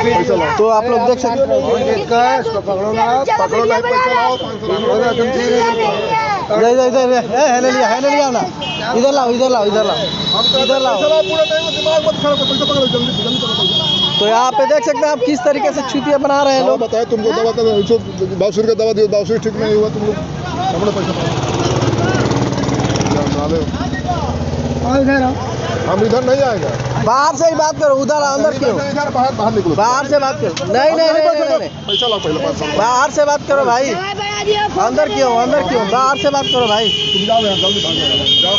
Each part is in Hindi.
तो आप लोग देख सकते हैं, लिया ना, इधर लाओ इधर लाओ इधर लाओ इधर लाओ। तो यहाँ पे देख सकते हैं आप किस तरीके से चूतिया बना रहे हैं लोग। बताए तुमको दवा बाउसुर का दवा दियो, बाउसुर ठीक नहीं हुआ, तुम लोग हम इधर नहीं आएगा। बाहर से ही बात करो, उधर अंदर क्यों? बाहर निकलो, बाहर से बात करो। नहीं नहीं नहीं, पैसा लाओ पहले 500। बाहर से बात करो भाई, अंदर क्यों? अंदर क्यों? बाहर से बात करो भाई। तुम जाओ यहाँ, जल्दी भाग जाओ।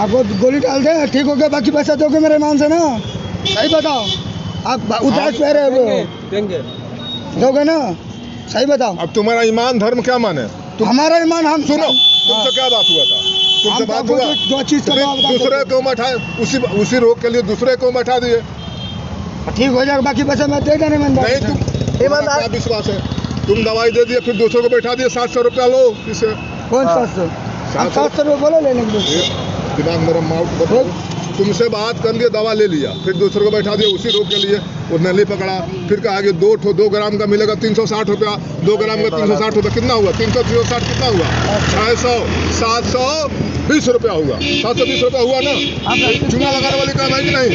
आपको गोली डाल दे, ठीक हो गया, बाकी पैसा दोगे मेरे ईमान से ना? सही बताओ, आप उदास कह रहे हो, देंगे दोगे ना? सही बताओ। अब तुम्हारा ईमान धर्म क्या माने? हमारा ईमान, हम सुनो, तुमसे क्या बात हुआ था? तुमसे बात हुआ जो चीज का दूसरे को बैठा, उसी रोग के लिए दूसरे को बैठा दिए। ठीक हो जाएगा, बाकी पैसा मैं दे देने में नहीं, तुम क्या विश्वास है? तुम दवाई दे दिए, फिर दूसरे को बैठा दिए, 700 रुपया लो इसे। कौन 700? 700 रुपये बोले लेने के लिए। दिमाग मेरा माउट बताओ। तुमसे बात कर लिए, दवा ले लिया, फिर दूसरे को बैठा दिया उसी रोग के लिए, वो नली पकड़ा, फिर कहा कि 2 ग्राम का मिलेगा 360 रुपया, 2 ग्राम का 360 रुपया, कितना हुआ? 360 कितना हुआ? 600, 720 रुपया हुआ। 720 रुपया हुआ ना? चूना लगाने वाली काम है कि नहीं?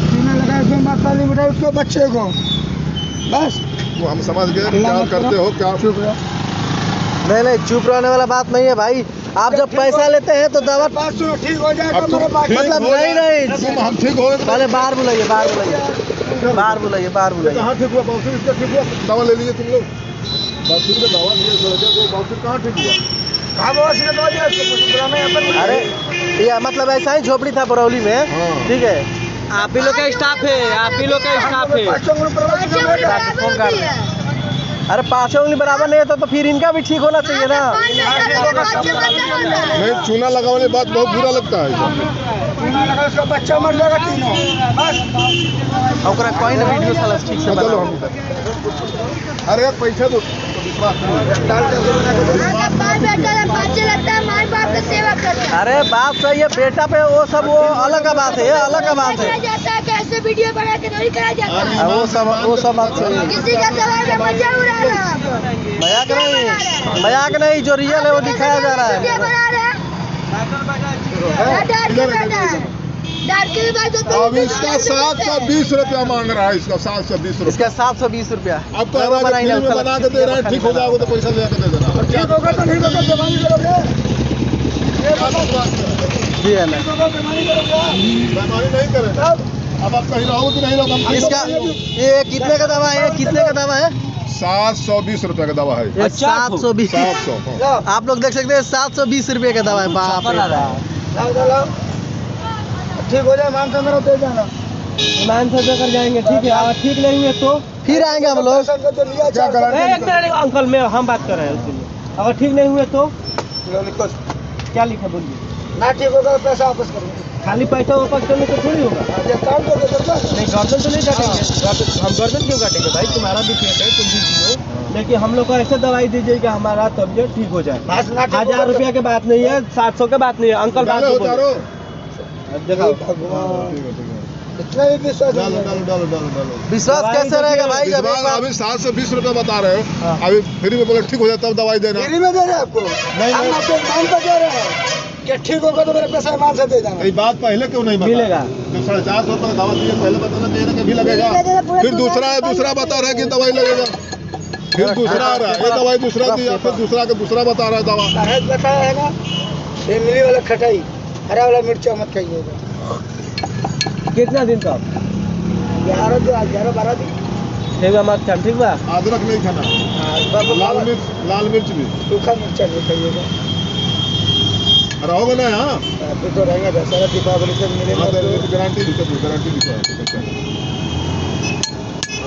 चूना लगाए उसको माता नहीं बिठाए, उसको बच्चे को बस। वो हम समझ गए क्या करते हो, क्या नहीं नहीं, चुप रहने वाला बात नहीं है भाई। आप जब पैसा लेते हैं तो दवा ठीक हो जाए, मतलब नहीं, हम ठीक हो पहले बाहर बुलाइए, बाहर बुलाइए, बाहर बुलाइए, बाहर बुलाइए। कहाँ ठीक हुआ? बाउसुर इसका ठीक हुआ? दवा ले लीजिए तुम लोग, बाउसुर का दवा दिए, बाउसुर कहाँ ठीक हुआ? अरे ये मतलब ऐसा ही झोपड़ी था बरौली में, ठीक है? आप ही लोग का स्टाफ है, आप ही लोग का स्टाफ है। अरे 5 उंगली बराबर नहीं है तो फिर इनका भी ठीक होना चाहिए ना। नहीं, चूना लगाने वाली बात बहुत बुरा लगता है। उसका बच्चा मर जाएगा तीनों, बस। और कोई ना वीडियो साला ठीक से चलो हम अरे पैसा दो, अरे बात सही है, बेटा पे वो सब वो अलग का बात है, ये अलग का बात है। कैसे वीडियो बना के नहीं कराया जाता है? वो सब बात सही है। किसी का सवाल में मजा उड़ा रहा है। मजाक नहीं, जो रियल है वो दिखाया जा रहा है। वीडियो बना रहे हैं। अब इसका 720 रुपया मांग रहा है, इसका 720 रुपया। इसका 720 रुपया। अब तो बना के दे रहे हैं, ठीक हो जाओगे तो पैसा दे के दे देना। ठीक होगा तो नहीं होगा, बेमानी करोगे? जी है ना, बेमानी नहीं करेगा। अब आप कहीं रहोगे तो नहीं रहोगे। इसका ये कितने का दवा है? कितने का दवा है? 720 रुपया का दवा है। 720। 700 आप लोग देख सकते हैं 720 रुपये का दवा है। बाप रे बाप। ठीक हो जाए, मान से मेरा दे जाना। ईमान से देकर जाएंगे, ठीक है? अगर ठीक नहीं है तो फिर आएंगे हम लोग। अंकल में हम बात कर रहे हैं उसके लिए। अगर ठीक नहीं हुए तो क्या लिखा बोलिए? ना ठीक होगा तो पैसा वापस करेंगे। खाली पैसा वापस करने तो थोड़ी होगा। काम तो नहीं, गर्दन तो नहीं काटेंगे। हम गर्दन क्यों काटेंगे भाई? तुम्हारा भी पेट है, तुम भी जियो। लेकिन हम लोग को ऐसे दवाई दीजिए कि हमारा तबियत ठीक हो जाए। 1000 रुपया की बात नहीं है, 700 की बात नहीं है। अंकल बात को बोलो। देखो इतना ही विश्वास डालो। विश्वास कैसे रहेगा भाई? जब अभी 720 रुपया बता रहे हो, अभी फ्री में बोले ठीक हो जाए तब दवाई देना। फ्री में दे रहे हैं आपको? नहीं हम आपको ईमान पे दे रहे हैं कि ठीक होगा तो मेरे पैसा ईमान से दे जाना। ये बात पहले क्यों नहीं मिलेगा? जब 450 रुपये दवा दिए, पहले बताना देने का भी लगेगा। फिर दूसरा बता रहा है कि दवाई लगेगा, फिर दूसरा आ रहा है, ये दवाई दूसरा दिया, फिर दूसरा बता रहा है दवा। साहेब बताया है ना, ये मिली वाला खटाई, हरा वाला मिर्चा मत खाइएगा। कितना दिन तक? 11-12 दिन। ठीक है, मत खाना, ठीक बा? अदरक नहीं खाना, लाल मिर्च भी, सूखा मिर्चा नहीं खाइएगा। रहोगे ना यहाँ? फिर तो रहेंगे दशहरा दीपावली से मिलेगा। गारंटी दिखा।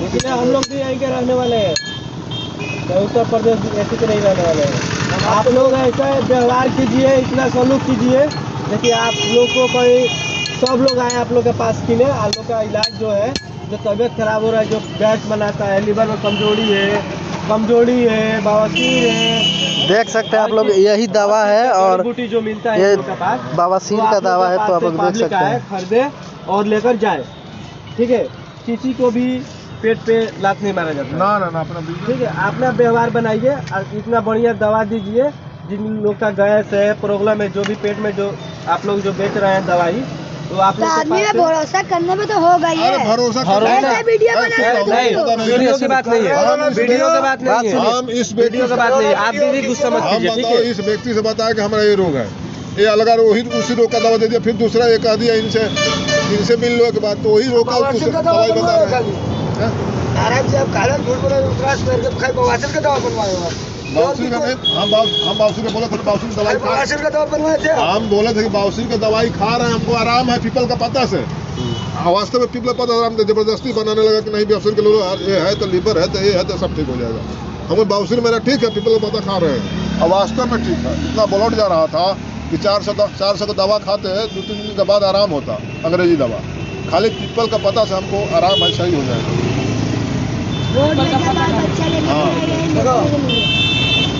इसलिए हम लोग भी यहीं के रहने वाले हैं, उत्तर प्रदेश ऐसे के नहीं रहने वाले हैं। आप लोग ऐसा व्यवहार कीजिए, इतना सलूक कीजिए, देखिए आप लोग को कोई, सब लोग आए आप लोग के पास किने। आप लोग का इलाज जो है, जो तबीयत खराब हो रहा है, जो गैस बनाता है, लीवर में कमजोरी है, बवासीर है, देख सकते हैं आप लोग, यही दवा है। और बूटी जो मिलता है ये लोग के पास, बवासीर का दवा है, तो आप लोग देख सकते हैं। खरीदे और लेकर जाए, ठीक है? किसी को भी पेट पे लात नहीं मारा जाता है। ना ना ना अपना बिजनेस ठीक है, अपना व्यवहार बनाइए और इतना बढ़िया दवा दीजिए जिन लोग का गैस है, प्रॉब्लम है, जो भी पेट में जो आप लोग जो बेच रहे हैं दवाई, तो आप तो लोग के आदमी में पास भरोसा करने में तो होगा ही अरे है। भरोसा ऐसे वीडियो बना के नहीं, वीडियो की बात नहीं है, वीडियो की बात नहीं है, हम इस व्यक्ति वीडियो की बात नहीं है, आप भी गुस्सा मत हम कीजिए, ठीक बताओ है। इस व्यक्ति से बताया कि हमारा ये रोग है, ये अलग वही उसी रोग का दवा दे दिया, फिर दूसरा ये कह दिया इनसे मिल लो के बाद तो वही रोग का बवासीर का दवा दवाई बता बनवाया रहे हैं। नारायण जी आप काले झूठ बोले रुद्राक्ष पैर के खाए बवासीर का दवा बनवाए हो बाउसीर का नहीं, हम बाउसीर का बोले थे, बाउसीर की दवाई खा बवासीर का दवा बनवाए थे हम बोले थे कि बाउसीर की दवाई खा रहे हैं, हमको आराम है पीपल का पत्ता से। वास्तव में पीपल का पत्ता आराम दे, जबरदस्ती बनाने लगा कि नहीं बाउसीर के लो, ये है तो लीवर है तो ये है तो सब ठीक हो जाएगा। हमें बाउसीर मेरा ठीक है, पीपल का पत्ता खा रहे हैं और वास्तव में ठीक है। इतना ब्लड जा रहा था कि 400 का दवा खाते हैं, 2-3 दिन के बाद आराम होता, अंग्रेजी दवा। खाली पीपल का पत्ता से हमको आराम है, सही हो जाएगा। रोड में जब बाल बच्चा लेके हाँ। जाएंगे,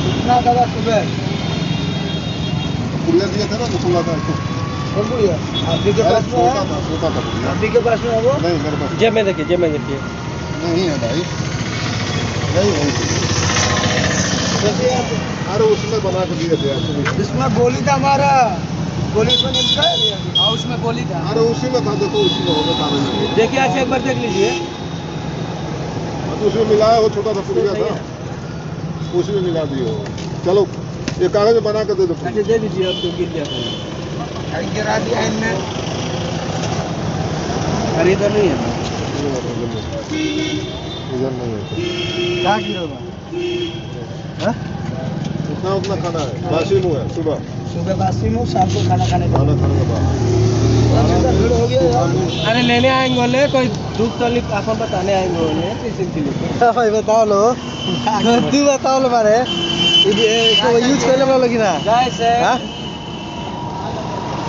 इतना दवा सुबह पुड़िया दिए थे ना तो सुना था कौन बुढ़िया आपके के पास में है सोता था पुड़िया। आपके के पास में है वो नहीं मेरे पास जेब में देखिए, जेब में देखिए। नहीं है भाई, नहीं है। जैसे आप अरे उसमें बना के दिए थे यार। इसमें गोली था हमारा गोली इसमें निकला है हाँ उसमें गोली था अरे उसी में था, देखो उसी में होगा कागज। देखिए, अच्छा एक बार देख लीजिए। तो उसमें मिलाया हो, छोटा सा पुड़िया था, उसी में मिला दिए हो। चलो ये कागज में बना के दे दो। अच्छा दे दीजिए, अब तो गिर गया था। गिरा दिया इनने अरे इधर नहीं है, इधर नहीं है, क्या गिरोगा उतना उतना खाना है, बासी मुँह है सुबह सुबह बासी मुँह शाम को खाना खाने का खाना खाने के बाद। भीड़ हो गया यार अरे लेने आएंगे बोले, कोई दूध तो नहीं, आप बताने आएंगे बोले, किसी के लिए। भाई बताओ लो, तू बताओ लो मारे यूज कर लो कि ना गैस है, हाँ?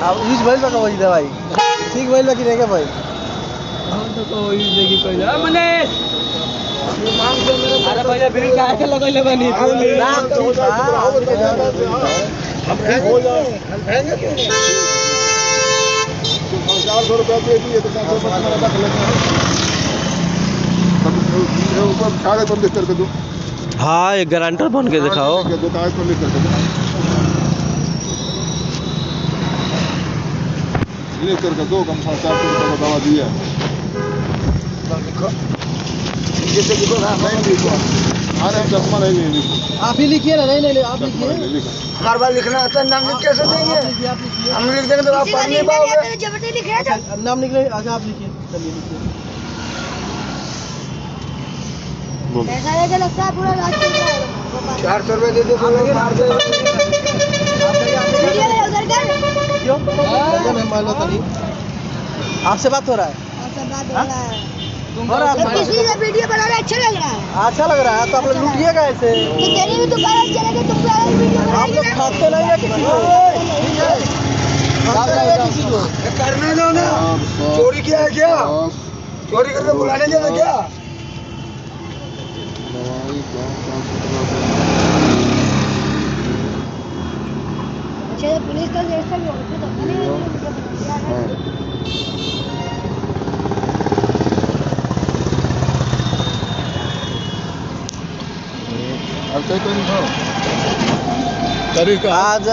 अब यूज भइल बा का वही दवाई ठीक भइल बा कि नहीं के भाई? हम तो कोई यूज नहीं पहले। मने अरे भैया बिल काहे के लगैले बनी? नाम तो बा। हम ठीक हो जाए 400 रुपया दे दिए तो 400 रुपया हमारा रख लेते हैं। ऊपर साढ़े पर लिख करके दो। हाँ, एक गारंटर बन के दिखाओ। दो कागज पर लिख करके दो, लिख करके दो, कम 400 रुपये का दवा दिया। जैसे लिखो ना नहीं लिखो, अरे हम चश्मा नहीं लिए लिखो। आप ही लिखिए ना, नहीं आप चश्मा लिखिए। नहीं लिखो। हर बार लिखना आता है नाम लिख कैसे देंगे आप लिखिए। हम लिख देंगे तो आप किसी को पढ़ नहीं रीड नहीं पाओगे आता तो जबरदस्ती लिख रहे थे। अच्छा, नाम निकले, अच्छा आप लिखिए, चलिए लिखिए। बोलो। पैसा लेके लगता है पूरा रात चल रहा है। 400 रुपये दे दो तो मार दे वीडियो ले उधर कर। क्यों? गर्दन है, मान लो तनी। आपसे बात हो रहा है? ऐसा बात हो रहा है। हो रहा तो है? किसी से वीडियो बनाना अच्छा लग रहा है अच्छा लग रहा है तो आप लोग लूटिएगा ऐसे। तो तेरी भी दुकान चलेगी, तुम भी अलग वीडियो आप बनाएंगे लोग ना। खाते नहीं है किसी को, खाते नहीं है किसी को। करने दो ना चोरी किया है क्या चोरी करके बुलाने गया था क्या अच्छा तो पुलिस का जैसा भी होगा तो पता नहीं क्या है। अब तक तो नहीं था। शरीर का आज